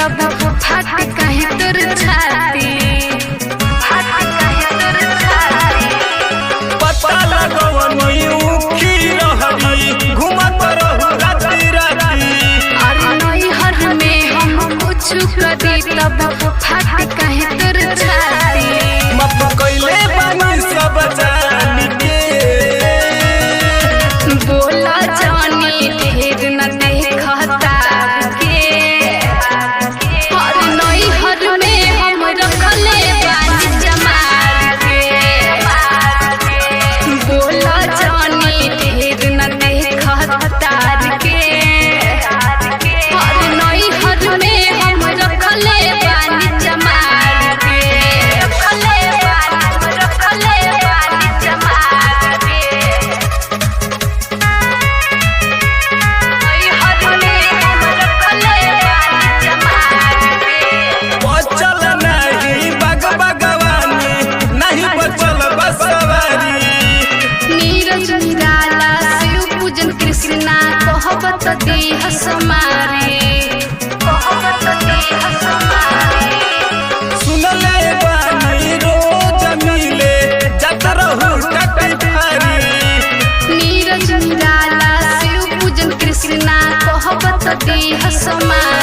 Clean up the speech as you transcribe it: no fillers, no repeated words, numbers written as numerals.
तब फाट कहे तोर छाती, पता लगवनी उखी रहरी घुमत रहू राती राती। अरे नैहर में हम कुछ करी तब फाट कहे तोर छाती। मत कइले बानी सब जानी के बोला जानी ढेर न देखता के। अरे नैहर में हम रखले बानी जमाल के। बोला जानी ढेर न देखता के। अरे नैहर में हम रखले बानी जमाल के। रखले बानी जमाल के। बचल नहीं बग बगवानी नहीं बचल बसवारी। नीरज निराला शिव पूजन कृष्णा कहबत देह समारे। सुनले बानी रोज मिले जत रहू टटी फारी। नीरज निराला शिव पूजन कृष्णा कहबत देह समारे।